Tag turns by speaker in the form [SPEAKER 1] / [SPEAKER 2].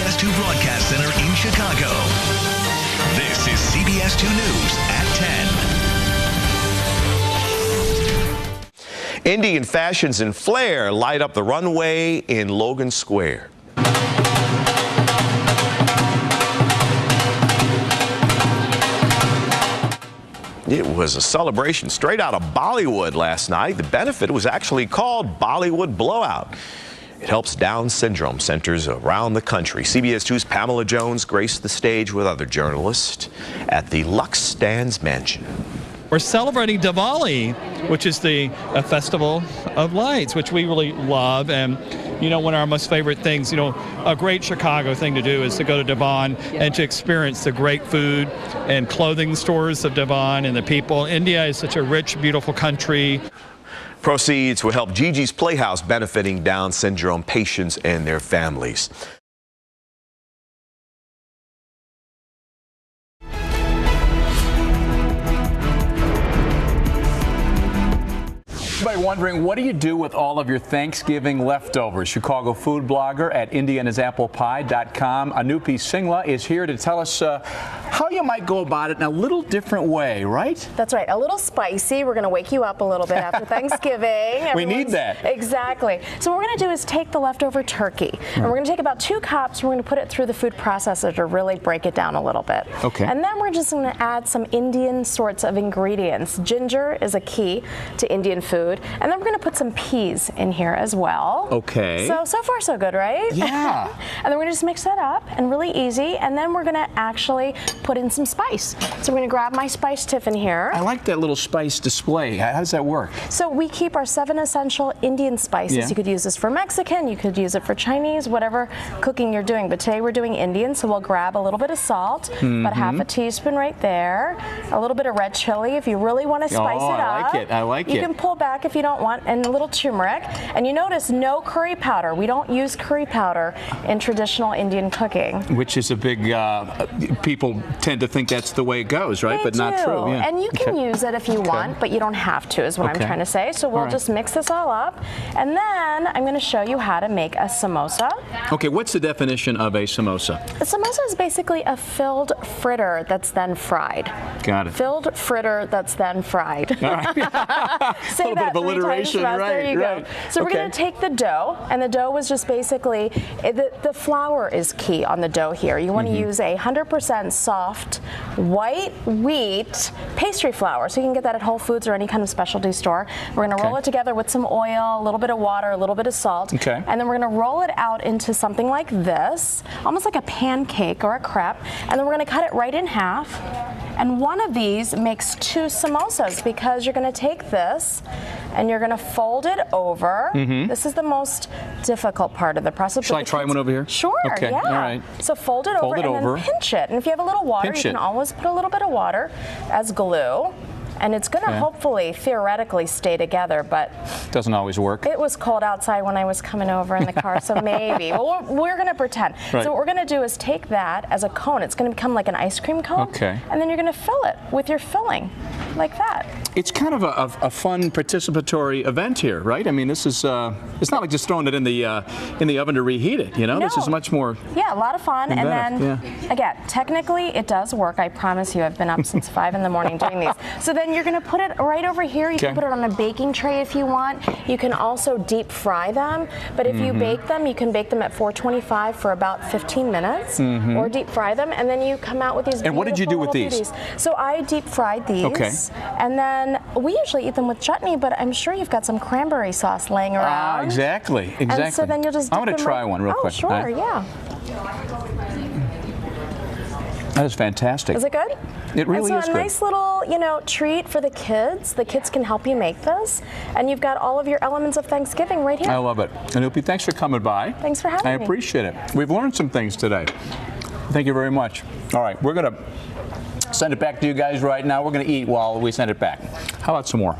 [SPEAKER 1] CBS 2 Broadcast Center in Chicago. This is CBS 2 News at 10.
[SPEAKER 2] Indian fashions and flair light up the runway in Logan Square. It was a celebration straight out of Bollywood last night. The benefit was actually called Bollywood Blowout. It helps Down syndrome centers around the country. CBS 2's Pamela Jones graced the stage with other journalists at the Lux Stands Mansion.
[SPEAKER 3] We're celebrating Diwali, which is a festival of lights, which we really love. And, you know, one of our most favorite things, you know, a great Chicago thing to do is to go to Devon and to experience the great food and clothing stores of Devon and the people. India is such a rich, beautiful country.
[SPEAKER 2] Proceeds will help Gigi's Playhouse, benefiting Down syndrome patients and their families.
[SPEAKER 4] Everybody wondering, what do you do with all of your Thanksgiving leftovers? Chicago food blogger at indianasapplepie.com, Anupy Singla, is here to tell us how you might go about it in a little different way, right?
[SPEAKER 5] That's right. A little spicy. We're going to wake you up a little bit after Thanksgiving.
[SPEAKER 4] We need that.
[SPEAKER 5] Exactly. So what we're going to do is take the leftover turkey, and we're going to take about 2 cups. We're going to put it through the food processor to really break it down a little bit.
[SPEAKER 4] Okay.
[SPEAKER 5] And then we're just going to add some Indian sorts of ingredients. Ginger is a key to Indian food. And then we're going to put some peas in here as well.
[SPEAKER 4] Okay.
[SPEAKER 5] So far so good, right?
[SPEAKER 4] Yeah.
[SPEAKER 5] And then we're going to just mix that up, and really easy. And then we're going to actually put in some spice. So we're going to grab my spice tiffin here.
[SPEAKER 4] I like that little spice display. How does that work?
[SPEAKER 5] So we keep our 7 essential Indian spices.
[SPEAKER 4] Yeah.
[SPEAKER 5] You could use this for Mexican, you could use it for Chinese, whatever cooking you're doing. But today we're doing Indian, so we'll grab a little bit of salt, about half a teaspoon right there, a little bit of red chili if you really want to spice it up.
[SPEAKER 4] I like it. I like it.
[SPEAKER 5] You can pull back if you don't want, and a little turmeric. And you notice no curry powder. We don't use curry powder in traditional Indian cooking.
[SPEAKER 4] Which is a big, people tend to think that's the way it goes, right? But not true. Yeah.
[SPEAKER 5] And you can use it if you want, but you don't have to, is what I'm trying to say. So we'll just mix this all up, and then I'm going to show you how to make a samosa.
[SPEAKER 4] Okay, what's the definition of a samosa?
[SPEAKER 5] A samosa is basically a filled fritter that's then fried.
[SPEAKER 4] Got it.
[SPEAKER 5] Filled fritter that's then fried.
[SPEAKER 4] All right.
[SPEAKER 5] Say
[SPEAKER 4] a little bit of alliteration, right?
[SPEAKER 5] There you go. So we're going to take the dough, and the dough was just basically, the flour is key on the dough here. You want to use a 100% soft white wheat pastry flour. So you can get that at Whole Foods or any kind of specialty store. We're going to roll it together with some oil, a little bit of water, a little bit of salt.
[SPEAKER 4] Okay.
[SPEAKER 5] And then we're going to roll it out into something like this, almost like a pancake or a crepe. And then we're going to cut it right in half. And one of these makes 2 samosas, because you're going to take this and you're going to fold it over. This is the most difficult part of the process.
[SPEAKER 4] Shall I try one over here?
[SPEAKER 5] Sure,
[SPEAKER 4] okay.
[SPEAKER 5] yeah.
[SPEAKER 4] All right.
[SPEAKER 5] So fold it over and then pinch it. And if you have a little water, you can always put a little bit of water as glue. And it's going to hopefully, theoretically, stay together, but
[SPEAKER 4] doesn't always work.
[SPEAKER 5] It was cold outside when I was coming over in the car, so maybe. Well, we're going to pretend.
[SPEAKER 4] Right.
[SPEAKER 5] So what we're going to do is take that as a cone. It's going to become like an ice cream cone.
[SPEAKER 4] Okay.
[SPEAKER 5] And then you're going to fill it with your filling, like that.
[SPEAKER 4] It's kind of a fun participatory event here, right? I mean, this is it's not like just throwing it in the oven to reheat it. You know, this is much more.
[SPEAKER 5] Yeah, a lot of fun. And then again, technically, it does work. I promise you. I've been up since 5 in the morning doing these. So then you're going to put it right over here. You can put it on a baking tray if you want. You can also deep fry them. But if you bake them, you can bake them at 425 for about 15 minutes, or deep fry them, and then you come out with these.
[SPEAKER 4] And what did you do with these?
[SPEAKER 5] Beauties. So I deep fried these.
[SPEAKER 4] Okay.
[SPEAKER 5] And then we usually eat them with chutney, but I'm sure you've got some cranberry sauce laying around.
[SPEAKER 4] Exactly.
[SPEAKER 5] And so then you'll just.
[SPEAKER 4] I'm going to try one real quick.
[SPEAKER 5] Sure. Yeah.
[SPEAKER 4] That is fantastic.
[SPEAKER 5] Is it good?
[SPEAKER 4] It really is
[SPEAKER 5] good. So a nice little, treat for the kids. The kids can help you make this, and you've got all of your elements of Thanksgiving right here.
[SPEAKER 4] I love it. Anupy, thanks for coming by.
[SPEAKER 5] Thanks for having me.
[SPEAKER 4] I appreciate it. We've learned some things today. Thank you very much. All right, we're going to send it back to you guys right now. We're going to eat while we send it back. How about some more?